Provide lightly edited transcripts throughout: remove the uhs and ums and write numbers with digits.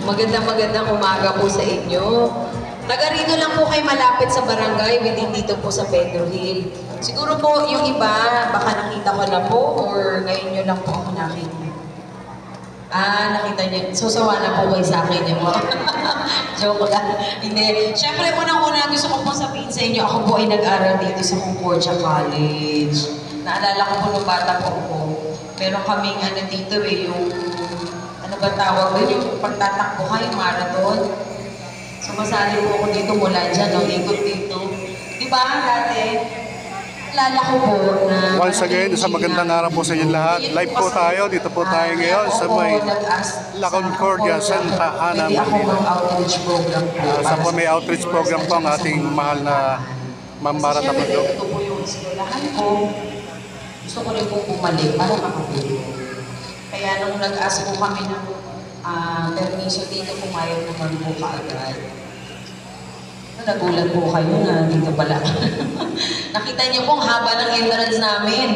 Magandang umaga po sa inyo. Taga rito lang po kayo malapit sa barangay, within dito po sa Pedro Hill. Siguro po yung iba, baka nakita ko na po or ngayon nyo lang po ako nakita. Nakita niyo. Susawa na po kayo sa akin yung joke lang. Hindi. Siyempre, unang-una gusto ko po sabihin sa inyo, ako po ay nag-aral dito sa Concordia College. Naalala ko po nung bata po ako. Meron kaming dito yung ano ba tawag doon, yung pagtatakbo kayo, marathon. Sumasali po ako dito mula dyan, ikot dito. Diba dati? Alala ko po na... Once again, isang magandang araw po sa inyong lahat. Live po tayo, dito po tayo ngayon sa may La Concordia, Santa Ana, Manila. Sa po may outreach program po ang ating mahal na Ma'am Mara Tamadog. Ito po yung eskwelahan ko. Gusto ko rin po bumalik para makatulong. Kaya nung nag-ask po kami ng permission dito, pumayag naman po kaagad. Nagulat po kayo na dito pala. Nakita niyo po ang haba ng entrance namin.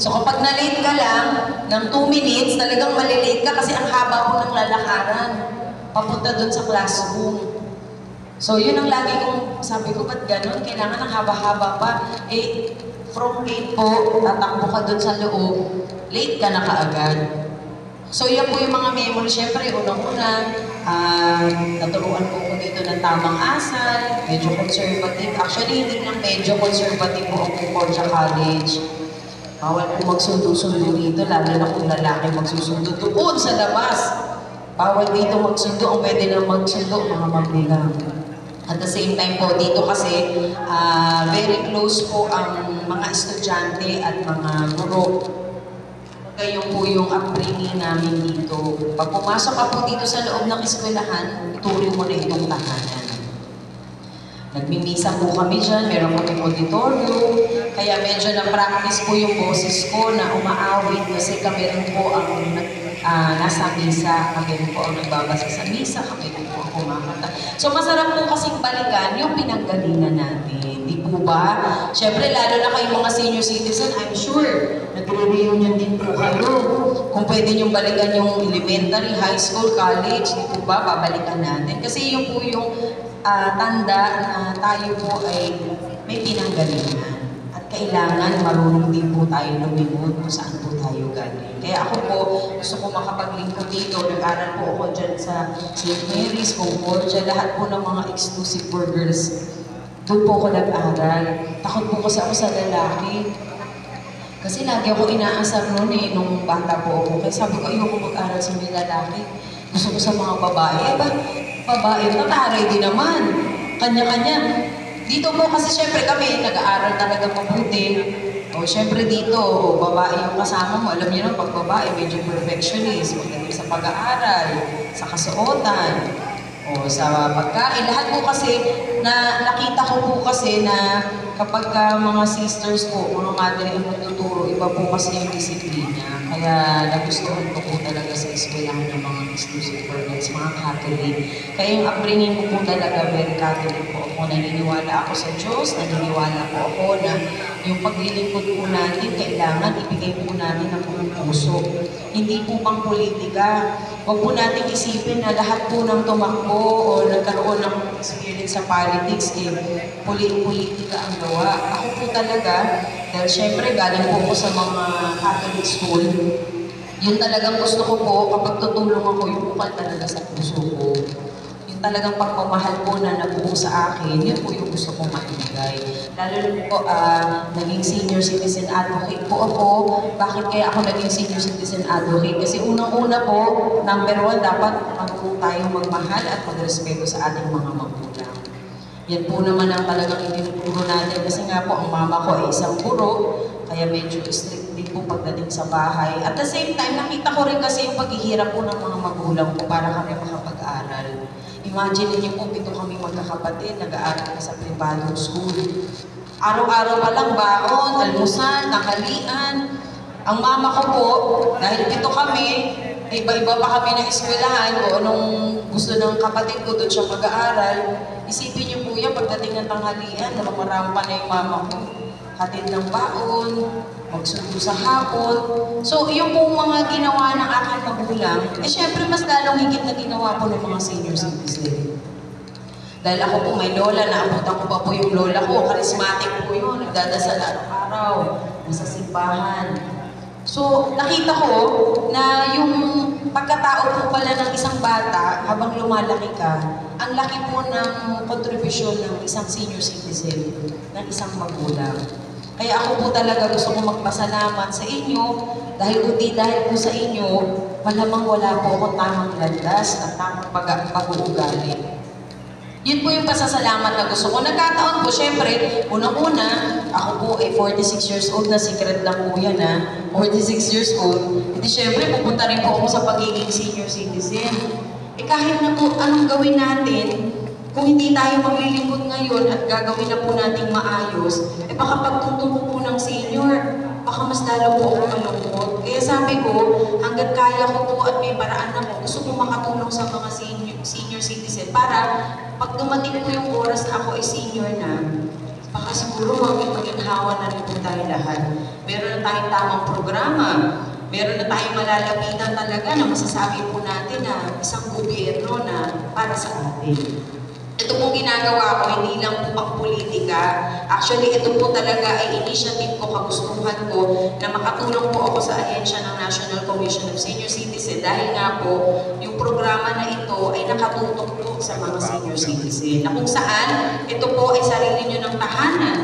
So kapag na-late ka lang ng 2 minutes, talagang malilate ka kasi ang haba po ng lalakaran. Papunta doon sa classroom. So yun ang lagi kong sabi ko, ba't ganun? Kailangan ng haba-haba pa. From gate po, tatakbo ka doon sa loob, late ka na kaagad. So yan po yung mga memory. Siyempre, unang-una, naturuan po ko dito ng tamang asal, medyo conservative. Actually, hindi lang medyo conservative po ang Concordia College. Bawal po magsundo-sundo dito, lalo na kung lalaki magsusundo doon sa labas. Bawal dito magsundo, ang pwede lang magsundo, mga magulang. At the same time po, dito kasi very close po ang mga estudyante at mga guro. Kayo po yung upbringing namin dito. Pag pumasok ka po dito sa loob ng eskwelahan, ituro mo na itong tahanan. Nagmimisa po kami dyan, meron kami auditorium, kaya medyo na-practice po yung boses ko na umaawit kasi kami rin po ang nasa misa, kami rin po ang nagbabasa sa misa, kami rin po ang kumakanta. So masarap po kasing balikan yung pinanggalingan natin. Di po ba? Siyempre, lalo na kayong mga senior citizen, I'm sure, nag-reunion din po kayo. Kung pwede niyong balikan yung elementary, high school, college, di po ba, babalikan natin. Kasi yun po yung tanda na tayo po ay may pinanggalingan. At kailangan marunong din po tayo lumingon kung saan po tayo galing. Kaya ako po, gusto ko makapaglingkod dito. Nag-aral po ako dyan sa St. Mary's, Concordia, lahat po ng mga exclusive for girls. Doon po ako nag-aral. Takot po kasi ako sa lalaki. Kasi lagi ako inaasar noon nung bata po ako. Kaya sabi ko, ayoko mag-aral sa mga lalaki. Gusto ko sa mga babae. Babae, tataray din naman. Kanya-kanya. Dito po kasi syempre kami, nag-aaral talaga mabuti. O syempre dito, babae yung kasama mo. Alam niyo naman, pag babae, medyo perfectionist. Pagdating sa pag-aaral, sa kasuotan, o sa pagkain. Lahat po kasi, nakita ko po kasi na kapag mga sisters po, mga mother ang magtuturo, iba po kasi yung disiplina. Kaya nagustuhan ko po talaga sa eskwelahan ng mga exclusive for girls, mga Catholic. Kaya yung upbringing ko po talaga, very Catholic po ako. Naniniwala ako sa Diyos, naniniwala po ako na yung paglilingkod po natin, kailangan ibigay po natin ang buong puso. Hindi po pang politika. Huwag po natin isipin na lahat po ng tumakbo o nagkaroon ng experience sa politics, politika ang gawa. Ako po talaga, dahil syempre galing po ko sa mga Catholic school, yun talagang gusto ko po, kapag tutulong ako, yung bukal talaga sa puso ko. Yung talagang pagmamahal po na nabuo sa akin, yun po yung gusto kong maibigay. Lalo na po, naging senior citizen advocate po ako. Bakit kaya ako naging senior citizen advocate? Kasi unang-una po, number 1, dapat tayong magmahal at magrespeto sa ating mga magulang. Yan po naman ang talagang itinuturo natin. Kasi nga po, ang mama ko ay isang guro, kaya medyo strict din po pagdating sa bahay. At the same time, nakita ko rin kasi yung paghihirap po ng mga magulang ko para kami makapag-aral. Imagine niyo po, 7 kami magkakapatid, nag-aaral na sa private school. Araw-araw pa lang baon, almusal, nakalian. Ang mama ko po, dahil 7 kami, iba-iba pa kami ng eskwelahan o nung gusto ng kapatid ko doon siya mag-aaral. Isipin niyo po yan, pagdating ng tanghalian, namamarami pa na yung mama ko. Hatid ng baon, magsundo sa hapon. So, yung pong mga ginawa ng aking magulang, syempre mas lalong higit na ginawa po ng mga senior citizen. Dahil ako po may lola, naabutan ko pa po yung lola ko, charismatic po yun, nagdadasal araw-araw, nasa simbahan. So, nakita ko na yung pagkatao po pala ng isang bata, habang lumalaki ka, ang laki po ng kontribusyon ng isang senior citizen, ng isang magulang. Kaya ako po talaga gusto kong magpasalamat sa inyo, dahil kundi dahil po sa inyo, malamang wala po akong tamang landas at tamang pag-uugali. Yun po yung pasasalamat na gusto ko. Nagkataon po, syempre, unang-una, ako po ay 46 years old na, secret lang po yan 46 years old. Hindi syempre, pupunta rin po ako sa pagiging senior citizen. Kahit na po anong gawin natin, kung hindi tayo maglilingkod ngayon at gagawin na po nating maayos, baka pagtutong po ng senior, baka mas lalo po ako malungkot. Kaya sabi ko, hanggat kaya ko po at may paraan ako, gusto ko makatulong sa mga senior citizen para pag dumating po yung oras na ako ay senior na, baka siguro maginhawa na rin po tayo lahat. Meron na tayong tamang programa, meron na tayong malalapitan talaga na masasabi po natin na isang gobyerno na para sa atin. Ito pong ginagawa ko, hindi lang po pang politika. Actually, ito po talaga ay initiative ko, kagustuhan ko, na makatulong po ako sa ahensya ng National Commission of Senior Citizen dahil nga po, yung programa na ito ay nakatutok po sa mga senior citizen. Na kung saan, ito po ay sarili nyo ng tahanan.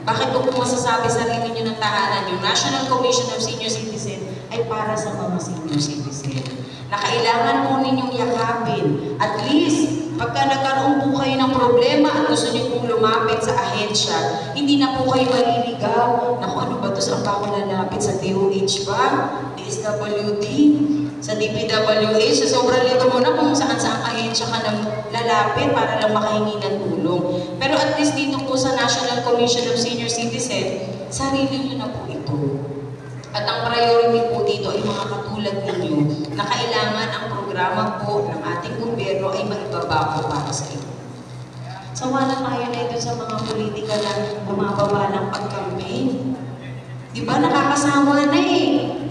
Bakit po kung masasabi sarili nyo ng tahanan? Yung National Commission of Senior Citizen ay para sa mga senior citizen. Na kailangan po ninyong yakapin. At least, pagka nagkaroon po kayo ng problema at gusto nyo pong lumapit sa ahensya, hindi na po kayo maliligaw. Naku, ano ba ito? Saan pa ako lalapit? Sa DOH ba? DSWD? Sa DPWH? Sa sobrang lito mo na kung saan-saan ahensya ka nang lalapit para lang makahingi ng tulong. Pero at least dito po sa National Commission of Senior Citizen, sarili nyo na po ito. At ang priority po dito ay mga katulad ninyo na kailangan ang programa po ng ating gobyerno ay maibaba po para sa inyo. Sawa na tayo na ito sa mga politika na bumababa ng pag-campaign. Diba nakakasawa na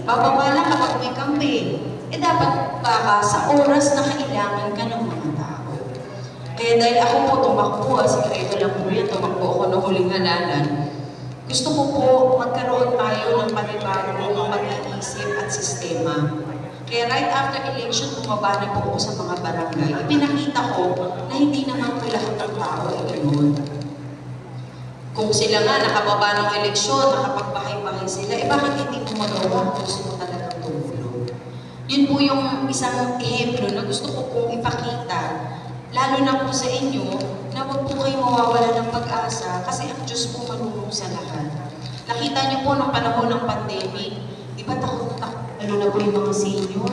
bababa lang kapag may campaign. Dapat baka sa oras na kailangan ka ng mga tao. Kaya dahil ako po tumakbo, sikreto lang po yan, tumakbo ako ng huling halalan. Gusto ko po magkaroon tayo ng panibagong pag-iisip at sistema. Kaya right after election, bumaba na po ako sa mga barangay. Ipinakita ko na hindi naman po lahat ng tao ay ganoon. Kung sila nga nakababa ng eleksyon, nakapagbahay-bahay sila, bakit hindi mo magawa? Gusto mo talagang tumulong. Yun po yung isang ehemplo na gusto ko pong ipakita, lalo na po sa inyo, na huwag po kayo mawawala ng pag-asa kasi ang Diyos po marunong sa lahat. Nakita niyo po ng panahon ng pandemic, di ba takot na takot, ano na po yung mga senior?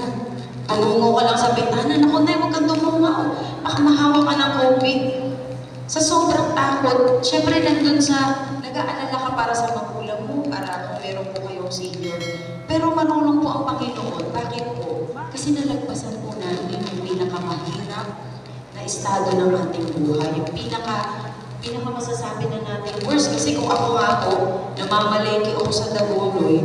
Pangungo ka lang sa bintana, naku na, huwag kang tumungaw, baka mahawa ka ng COVID. Sa sobrang takot, syempre nandun sa nag-aalala ka para sa magulang mo, para kung meron po kayong senior. Pero marunong po ang Panginoon. Bakit po? Kasi nalagpasan po natin yung pinakamahirap na estado ng ating buhay. Yung pinakamasasabi na natin worse. Kasi kung ako nga po, namamalengke ako sa Dagonoy,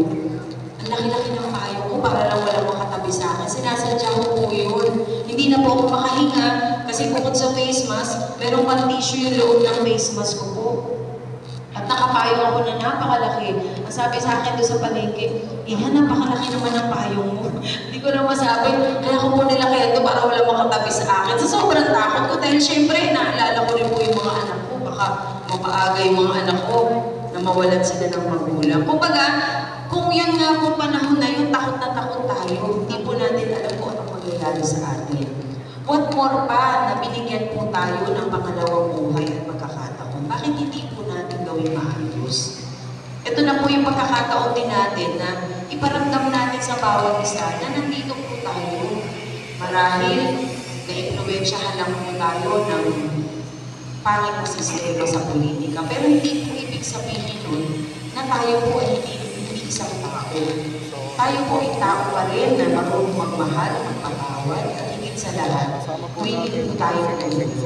ang laki-laki ng payo ko para lang walang makatabi sa akin. Sinasadya ko po yun. Hindi na po ako makahinga kasi bukod sa face mask, merong pang tissue yung loob ng face mask ko po. At nakapayo ako na napakalaki. Ang sabi sa akin doon sa palengke, napakalaki naman ang payong mo. Hindi ko na masabi. Kaya ko po nilaki ito para wala makatabi sa akin. Sa sobrang takot ko dahil syempre, naalala ko rin po yung mga anak ko. Baka mapaaga yung mga anak ko na mawalan sila ng magulang. Kumbaga, kung yun nga po panahon na yun, takot na takot tayo. Hindi po natin alam po anong mangyayari sa atin. What more pa na binigyan po tayo ng pangalawang buhay at pagkakataon? Bakit hindi po natin gawin maayos? Ito na po yung pagkakataon din natin na iparamdam natin sa bawat isa na nandito po tayo. Marahil na-influensyahan lang po tayo ng pangit na sistema sa politika. Pero hindi po ibig sabihin nun na tayo po ay hindi isang tao. Tayo po ay tao pa rin na marunong magmahal, magpatawad, at higit sa lahat, willing po tayo na tulong.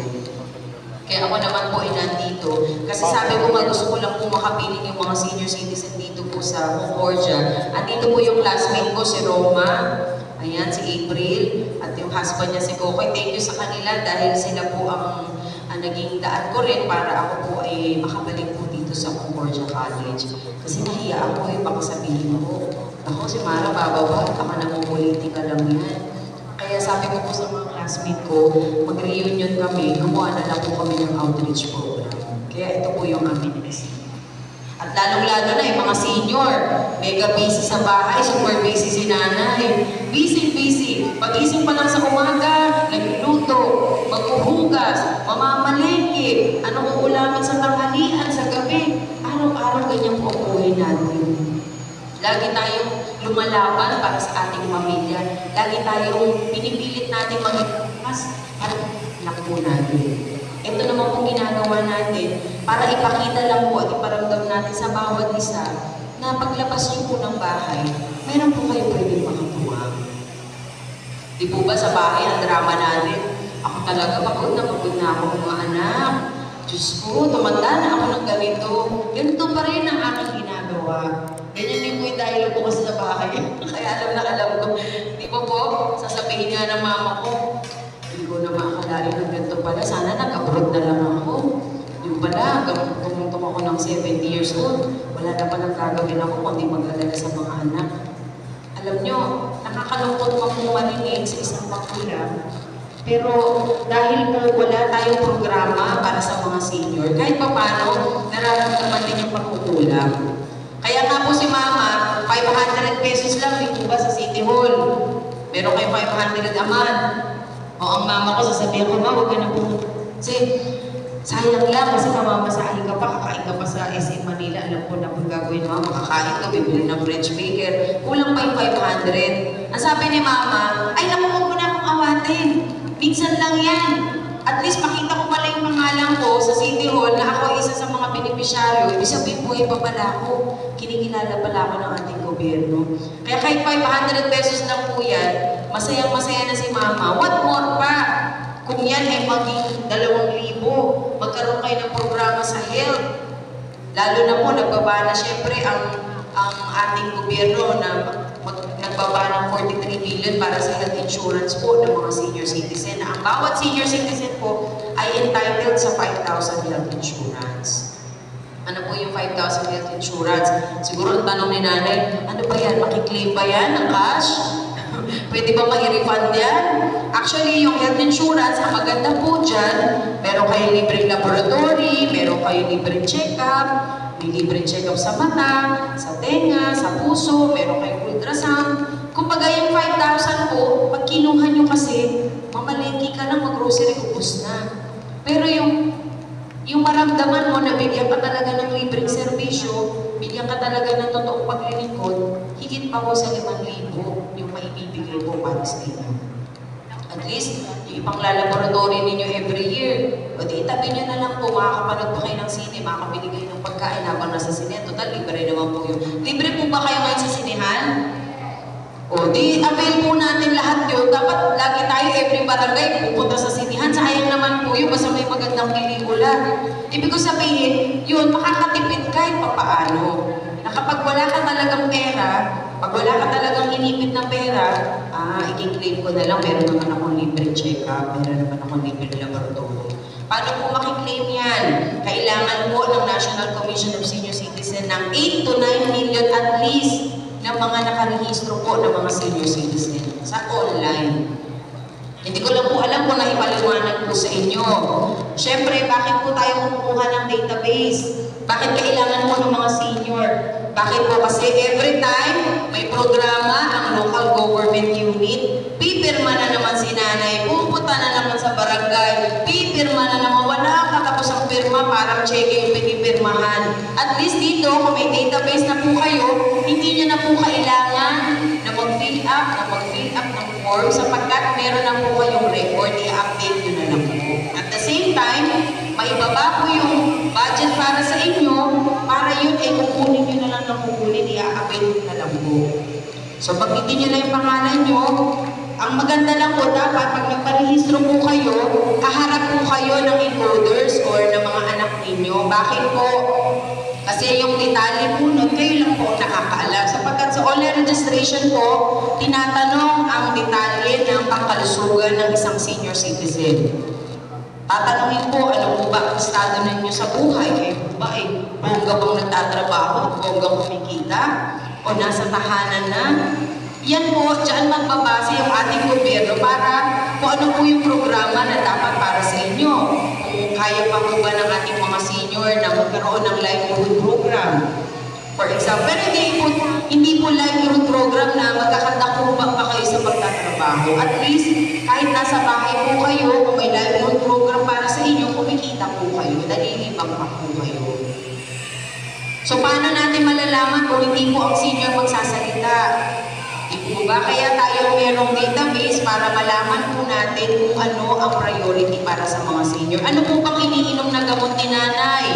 Kaya ako naman po ay nandito. Kasi sabi ko nga gusto ko lang po makapiling yung mga senior citizen dito po sa Concordia. Andito po yung classmate ko, si Roma. Ayan, si April. At yung husband niya si Kokoy. Thank you sa kanila dahil sila po ang naging daan ko rin para ako po ay makabalik po dito sa Concordia College. Kasi nahiya ako baka sabihin mo, ako si Mara bababa, baka namupolitika lang yan. Kaya sabi ko po sa mga classmate ko, mag-reunion kami, gumawa na lang po kami ng outreach program. Kaya ito po yung aming inisip. At lalong-lalo na yung mga senior, mega busy sa bahay, super busy si nanay. Busy. Pag-isip pa lang sa umaga, nagluluto, maghuhugas, mamamalengke, anong uulamin sa tanghalian, sa gabi. Araw-araw ganyan po ang buhay natin. Lagi tayong lumalaban para sa ating pamilya. Lagi tayong pinipilit natin mag-ipas para lakbo natin. Ito naman pong ginagawa natin para ipakita lang po at iparamdam natin sa bawat isa na paglabas niyo po ng bahay, meron po kayo pwedeng makatuwa. Di po ba sa bahay ang drama natin? Ako talaga pagod na ako mga anak. Diyos ko, tumanda na ako ng ganito. Ganito pa rin ang aking ginagawa. Ganyan din po yung dialogue ko kasi sa bahay. Kaya alam ko. Di ba po, sasabihin nga ng mama ko, hindi ko na makakalain ng ganito pala. Sana nag-abroad na lang ako. Yung pala, tumutong ako ng 70 years old. Wala na pa nang gagawin ako kundi mag-alala sa mga anak. Alam nyo, nakakalungkot pa po marinig sa isang magulang. Pero dahil po wala tayong programa para sa mga senior, kahit pa paano, nararamdaman din yung pagkukulang. Kaya nga po si Mama, 500 pesos lang dito ba sa City Hall? Meron kayo 500 a month. O ang mama ko, sasabihin ko, Ma, huwag ka na pumunta. Kasi sayang lang kasi mamamasahin ka pa, kakain ka pa sa SM Manila. Alam ko na kung gagawin mo, makakain ka, bibili ng French baker. Kulang pa yung 500. Ang sabi ni Mama, ay naku, huwag mo na akong awatin. Minsan lang yan. At least makita ko pala yung pangalan ko sa City Hall na ako isa sa mga beneficiaryo. Ibig sabihin po, iba pala ako. Kinikilala pala ako ng ating gobyerno. Kaya kahit 500 pesos lang po yan, masayang-masaya na si Mama. What more pa? Kung yan ay maging 2,000, magkaroon kayo ng programa sa health. Lalo na po, nagbaba na siyempre ang ating gobyerno na nagbaba ng 43 billion para sa health insurance po ng mga senior citizen. Na ang bawat senior citizen po ay entitled sa 5,000 health insurance. Ano po yung 5,000 health insurance? Siguro ang tanong ni nanay, ano ba yan? Makiklaim ba yan ng cash? Pwede ba ma-refund yan? Actually, yung health insurance, ang maganda po dyan, meron kayong libreng laboratory, meron kayong libreng check-up, may libreng check-up sa mata, sa tenga, sa puso, meron kayong ultrasound. Kumbaga yung 5,000 po, pag kinuha nyo kasi, mamalengke ka lang, mag-grocery, ubos na. Pero yung maramdaman mo na bigyan ka talaga ng libreng serbisyo, bigyan ka talaga ng totoong paglilingkod, higit pa po sa 5,000 yung maibibigay po para sa inyo. At least, yung ipang laboratory ninyo every year, o di itabi nyo na lang po, makakapanood po kayo ng sine, makakabili kayo ng pagkain habang nasa sine. Total, libre naman po yun. Libre po ba kayo ngayon sa sinehan? O di, avail po natin lahat yun. Dapat lagi tayo every barangay pupunta sa sinehan. Sayang naman po yun, basta may magandang pelikula. Ibig ko sabihin, yun, makakatipid kahit papaano. Na kapag wala ka talagang pera, pag wala ka talagang inipit na pera, i-claim ko na lang, meron naman akong libre check-up, meron naman akong libre laboratory. Paano po makiklaim yan? Kailangan po ng National Commission of Senior Citizen ng 8 to 9 million at least ng mga nakarehistro po ng mga senior citizen sa online. Hindi ko lang po alam kung naipaliwanag po sa inyo. Siyempre, bakit po tayo kumukuha ng database? Bakit kailangan po ng mga senior? Bakit po? Kasi every time may programa ang local government unit, pipirma na naman si nanay, pupunta na naman sa barangay, pipirma na naman, wala katapos ang pirma, parang cheque yung pinipirmahan. At least dito, kung may database na po kayo, hindi nyo na po kailangan na mag-fill up ng form sapagkat meron na po kayong record, i-update nyo na lang po. At the same time, maibaba po yung budget para sa inyo, para yun ay kukunin nyo na lang ng kukunin, i-update na lang po. So pag hindi nyo na yung pangalan nyo, ang maganda lang po dapat, pag nagparehistro po kayo, kaharap po kayo ng encoders o ninyo. Bakit po? Kasi yung detalye po nun, kayo lang po nakakaalam. Sapagkat sa online registration po, tinatanong ang detalye ng pangkalusugan ng isang senior citizen. Tatanungin po, ano po ba ang estado ninyo sa buhay? Kayo po ba bongga bang nagtatrabaho, bongga kumikita, o nasa tahanan na? Yan po, dyan magbabase yung ating gobyerno para kung ano po yung programa na dapat para sa inyo. Kung kaya pa po ba ng ating mga senior na magkaroon ng livelihood program. For example, pero hindi po livelihood program na magkakandakubak pa kayo sa pagtatrabaho. At least, kahit nasa bahay po kayo, kung may livelihood program para sa inyo, kumikita po kayo, nalilibang pa po kayo. So, paano natin malalaman kung hindi po ang senior magsasalita? Di ba? Kaya tayo merong database para malaman po natin kung ano ang priority para sa mga senior. Ano po bang iniinom na gamot ni nanay?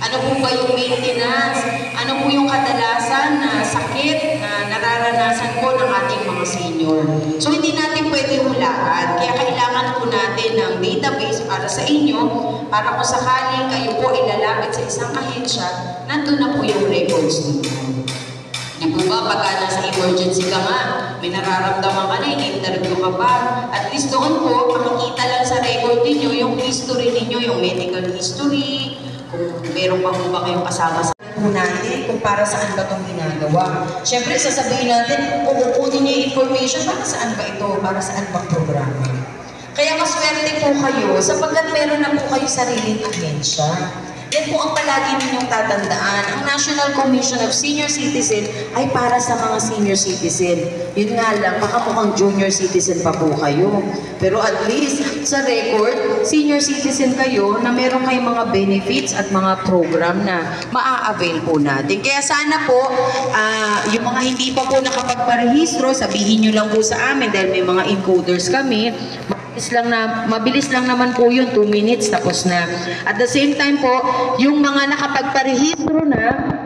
Ano po ba yung maintenance? Ano po yung kadalasan na sakit na nararanasan po ng ating mga senior? So, hindi natin pwede hulaan. Kaya kailangan po natin ng database para sa inyo para kung sakaling kayo po ilalapit sa isang ahensya, nandun na po yung records ninyo. Di po ba, pagka nasa emergency ka nga, may nararamdaman ka na, in-interview ka pa, at least doon po, makikita lang sa record ninyo yung history ninyo, yung medical history, kung meron pa po ba kayong kasama sa po natin, kung para saan ba itong ginagawa. Siyempre, sasabihin natin, kung kukunin niyo yung information, para saan ba ito, para saan bang programa. Kaya maswerte po kayo, sapagkat meron na po kayo sariling ahensya. Yan po ang palagi ninyong tatandaan. Ang National Commission of Senior Citizen ay para sa mga senior citizen. Yun nga lang, baka mukhang junior citizen pa po kayo. Pero at least, sa record, senior citizen kayo na meron kayong mga benefits at mga program na maa-avail po natin. Kaya sana po, yung mga hindi pa po nakapagparehistro, sabihin nyo lang po sa amin dahil may mga encoders kami. Mabilis lang naman po yun, 2 minutes, tapos na. At the same time po, yung mga nakapagparehistro na,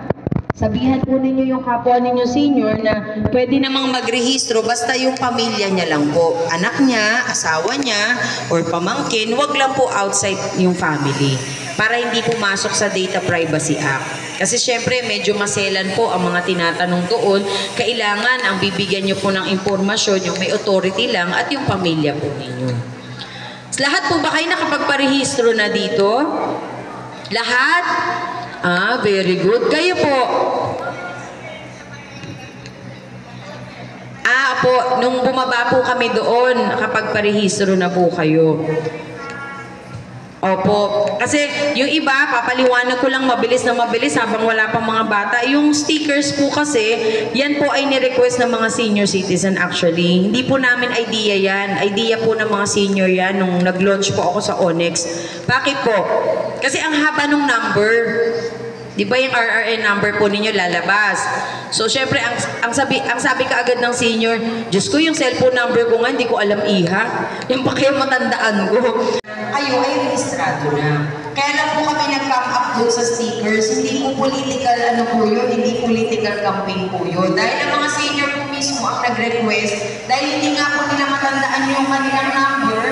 sabihan po ninyo yung kapwa ninyo senior na pwede namang magrehistro basta yung pamilya niya lang po. Anak niya, asawa niya, or pamangkin, wag lang po outside yung family. Para hindi pumasok sa Data Privacy Act. Kasi syempre, medyo maselan po ang mga tinatanong doon. Kailangan ang bibigyan nyo po ng impormasyon, yung may authority lang at yung pamilya po ninyo. Lahat po ba kayo nakapagparehistro na dito? Lahat? Very good. Kayo po? Po, nung bumaba po kami doon, nakapagparehistro na po kayo. Opo. Kasi yung iba, papaliwanag ko lang mabilis na mabilis habang wala pang mga bata. Yung stickers po kasi, yan po ay ni-request ng mga senior citizen actually. Hindi po namin idea yan. Idea po ng mga senior yan nung nag-launch po ako sa Onyx. Bakit po? Kasi ang haba ng number. Di ba yung RRN number po ninyo lalabas? So, syempre, ang sabi kaagad ng senior, Diyos ko, yung cellphone number ko nga, hindi ko alam iha. Yung pa kayo matandaan ko. Kayo ay rehistrado na. Kaya lang po kami nag-come up doon sa stickers. Hindi po political ano po yun, hindi political campaign po yun. Dahil ang mga senior po mismo ang nag-request, dahil hindi nga po nila matandaan yung kanilang number.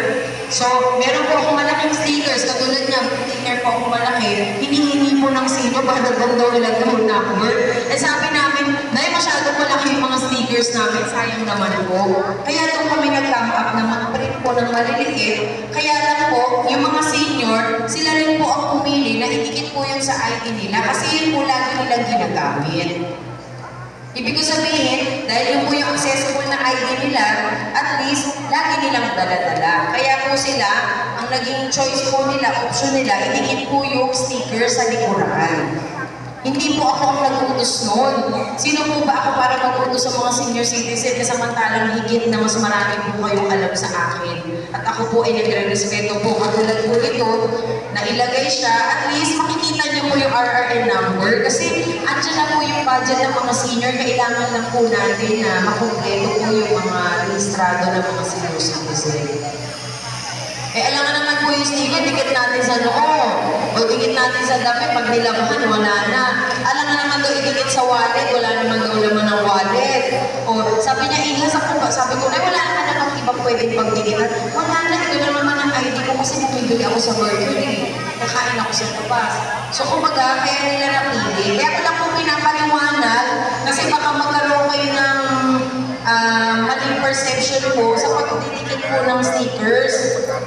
So, meron po akong malaking stickers, katulad niya, sticker po akong malaki, hinihingi po ng senior, baka daw nila yung number. Eh sabi namin, dahil masyado malaki yung mga stickers namin, sayang naman po. Kaya doon kami nag-come up na mag-print po ng maliliit. Kaya lang po, yung mga senior, sila rin po ang pumili na idikit po yun sa ID nila kasi yun po lagi nilang ginagamit. Ibig ko sabihin, dahil yun po yung accessible na ID nila, at least, lagi nilang dala-dala. Kaya po sila, ang naging choice po nila, option nila, idikit po yung sticker sa likuran. Hindi po ako ang nag-utos noon. Sino po ba ako para mag-utos sa mga senior citizen na samantalang higit na mas marami po kayong alam sa akin. At ako po ay nagre-respeto po. Katulad po ito, na ilagay siya, at least makikita niyo po yung RRN number. Kasi andyan na po yung budget ng mga senior, kailangan lang po natin na makumpleto po yung mga rehistrado ng mga senior citizen. Alam nga naman po yung sticker, dikit natin sa noo. O dikit natin sa dami, pag nilabahan, wala na. Alam nga naman daw idikit sa wallet, wala naman daw laman ng wallet. O sabi niya, ihasa ko ba? Sabi ko, wala naman namang ibang pwedeng pagdikitan. Wala na, ito na naman ang ID ko kasi bumibili ako sa Mercury. kakain ako sa labas. So kumbaga, kaya nila napili. Kaya ko lang po pinapaliwanag kasi baka magkaroon kayo ng maling perception po sa pagdidikit po ng stickers.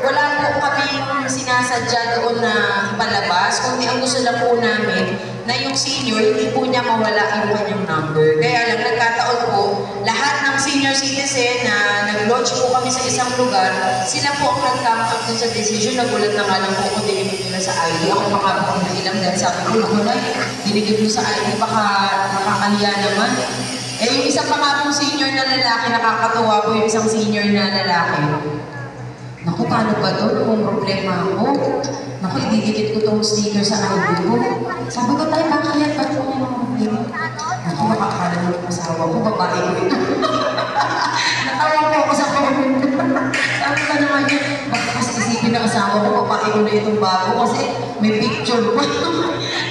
Wala po kaming sinasadya doon na ipalabas, kundi ang gusto lang po namin na yung senior, hindi po niya mawala yung kanyang number. Kaya lang, nagkataon po, lahat ng senior citizen na nag-launch po kami sa isang lugar, sila po ang nag-come up sa decision. Nagulat na nga lang po kung dinigit nila sa ID. Ako makapag na ilang dahil sabi ko, naku na, dinigit mo sa ID, baka nakakaliya naman. Eh, yung isa pa nga pong senior na lalaki, nakakatuwa po yung isang senior na lalaki. Naku, paano ba doon kung problema ako? Naku, ididikit ko itong sticker sa ID ko. Sabi ko, tayo, bakit? Ba't ko may mga problema? Naku, makakala mo yung asawa ko, babae ko ito. Natawa po ako sa comment. Sabi ka naman yun, bakit kasi isipin ng asawa ko, babae ko na itong bago kasi may picture ko.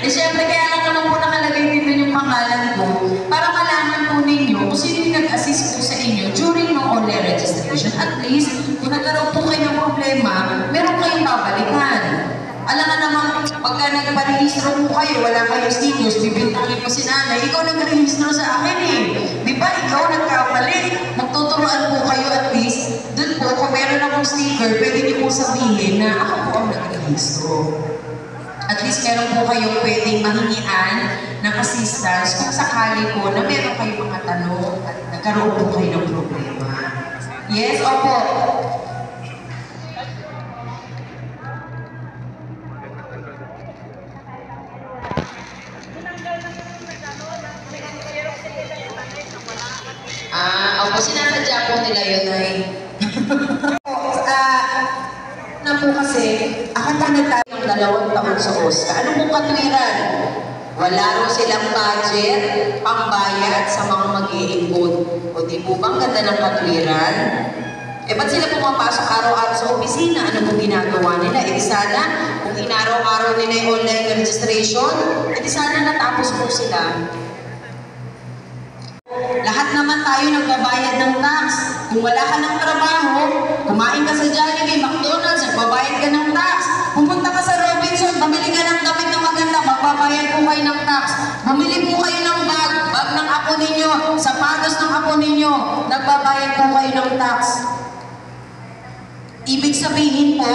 Eh, syempre, kaya lang naman po nakalagay dito yung pangalan ko para malaman po ninyo kung sino yung nag-assist po sa inyo during ng online registration. At least, kung nagkaroon po kayo ng problema, meron kayong babalikan. Alam nga naman, pagka nagparehistro po kayo, wala kayong stickers, bibintangin mo si nanay, ikaw nag-rehistro sa akin eh. Di ba, ikaw nagkamali. Magtuturuan po kayo at least. Doon po, kung meron akong sticker, pwede niyo po sabihin na ako po ang nag-rehistro. At least meron po kayong pwedeng mahingian ng assistance kung sakali po na meron kayong mga tanong at nagkaroon po kayo ng problema. Yes, opo. Opo, sinasadya po nila yun ay. Na po kasi, ako pa nagtayo ng 2 taon sa OSCA. Ano pong katwiran? Wala rin silang budget, pangbayad sa mga mag-iimbod. O di po bang ganda ng katwiran? Eh, ba't sila pumapasok araw-araw sa opisina? Ano pong ginagawa nila? Eh, di sana, kung inaraw-araw nila yung online registration, eh, di sana natapos po sila. Lahat naman tayo nagbabayad ng tax. Kung wala ka ng trabaho, kumain ka sa Jollibee, McDonald's, nagbabayad ka ng tax. Pumunta ka sa Robinson, bumili ka ng damit na maganda, magbabayad po kayo ng tax. Bumili po kayo ng bag ng apo ninyo, sapatos ng apo ninyo, nagbabayad po kayo ng tax. Ibig sabihin po,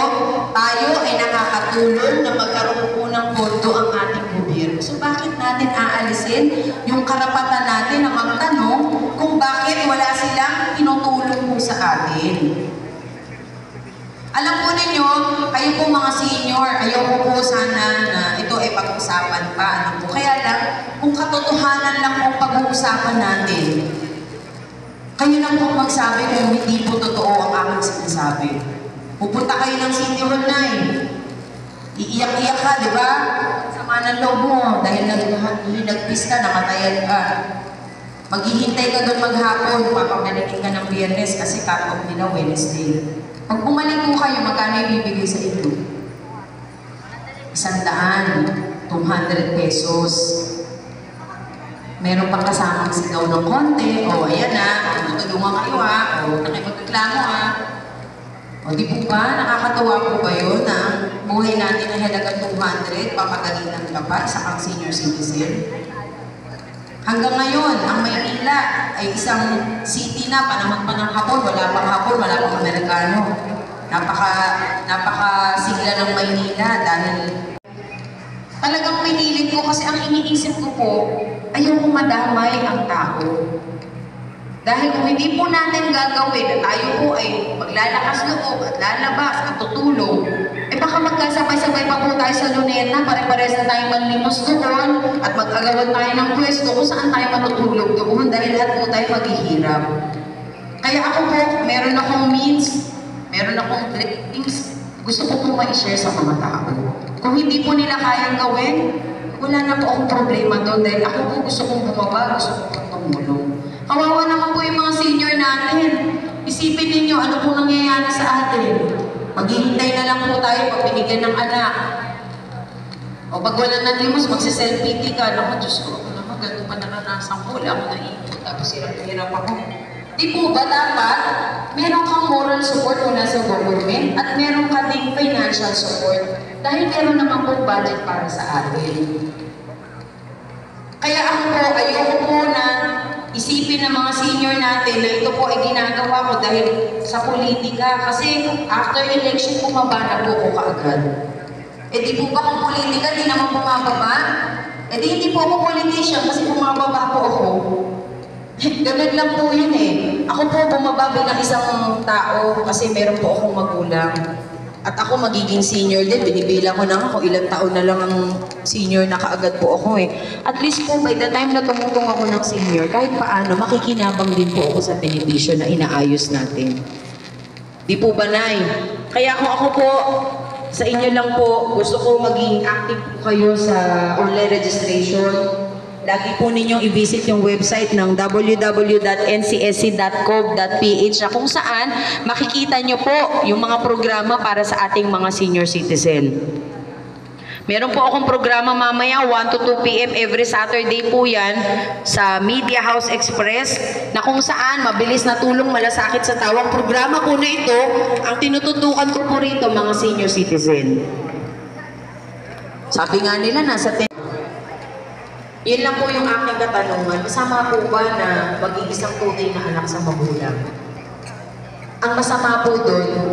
tayo ay nakakatulong na magkaroon po ng pondo ang ating gobyerno. So bakit natin aalisin yung karapatan natin na magtanong kung bakit wala silang tinutulong po sa atin? Alam po ninyo, kayo po mga senior, ayaw po sana na ito ay pag-usapan pa. Ano po? Kaya lang, kung katotohanan lang po pag-uusapan natin, kayo lang po magsabi kung hindi po totoo ang aking sinasabi. Pupunta kayo ng City Hall 9. Iiyak-iyak ka, di ba? Sama ng loob mo dahil nagpis ka, namatayan ka. Maghihintay ka doon maghapon, papamalikin ka ng Biyernes kasi cut-off nila Wednesday. Pag bumalik po kayo, magkano ibibigay sa inyo? 100, 200 pesos. Meron pang kasamang sigaw ng konti, o ayan na, tutulungan kayo ha, o nakipagreklamo ha. O di po ba, nakakatawa po ba yun na buhay natin na halagang 200, papagalitan ka pa, isa kang senior citizen? Hanggang ngayon, ang Maynila ay isang city na, panahon pa ng hapon, wala pang Amerikano. Napaka-sigla ng Maynila dahil talagang pinilit ko kasi ang iniisip ko po, ayaw kong madamay ang tao. Dahil kung hindi po natin gagawin na tayo po ay maglalakas loob at lalabas at tutulong, eh baka magkasabay-sabay pa po tayo sa luneta, pare-pares na tayong manlimos doon at mag-agawan tayo ng pwesto kung saan tayo matutulog doon dahil lahat po tayo maghihirap. Kaya ako po, meron akong means, meron akong things, gusto ko po ma-share sa mga tao. Kung hindi po nila kayang gawin, wala na po akong problema doon dahil ako po gusto kong bumaba, gusto kong tumulong. Kawawa naman po yung mga senior natin. Isipin ninyo, ano po nangyayari sa atin? Maghihintay na lang po tayo pag binigyan ng anak. O pag wala na limos, magsiself-pity ka. Naku, Diyos ko, ako naman, ganito pa naranasan ko. Wala ako naipot. Tapos hirap ako. Di po ba dapat meron kang moral support mula sa government at meron ka ding financial support dahil meron naman po budget para sa atin. Kaya ako po, ayoko po na isipin ng mga senior natin na ito po ay ginagawa ko dahil sa politika. Kasi after election, bumaba na po ako kaagad. Eh di po ba kung politika, di naman bumababa? Eh di hindi po ako politician kasi bumababa po ako. Ganun lang po yun eh. Ako po bumaba bilang isang tao kasi meron po akong magulang. At ako magiging senior din. Binibilang ko na nga kung ilang taon na lang ang senior na kaagad po ako eh. At least po by the time na tumutong ako ng senior, kahit paano makikinabang din po ako sa benepisyo na inaayos natin. Di po ba, Nay? Kaya kung ako po, sa inyo lang po, gusto ko maging active po kayo sa online registration. Lagi po ninyong i-visit yung website ng www.ncsc.gov.ph na kung saan makikita nyo po yung mga programa para sa ating mga senior citizen. Meron po akong programa mamaya 1 to 2 p.m. every Saturday po yan sa Media House Express na kung saan mabilis na tulong malasakit sa tawang programa po na ito ang tinututukan ko po rito mga senior citizen. Sabi nga nila nasa yun lang po yung aking katanungan. Masama po ba na maging isang tunay na anak sa magulang? Ang masama po doon,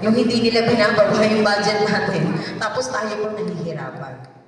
yung hindi nila binababa yung budget natin, tapos tayo po nahihirapan.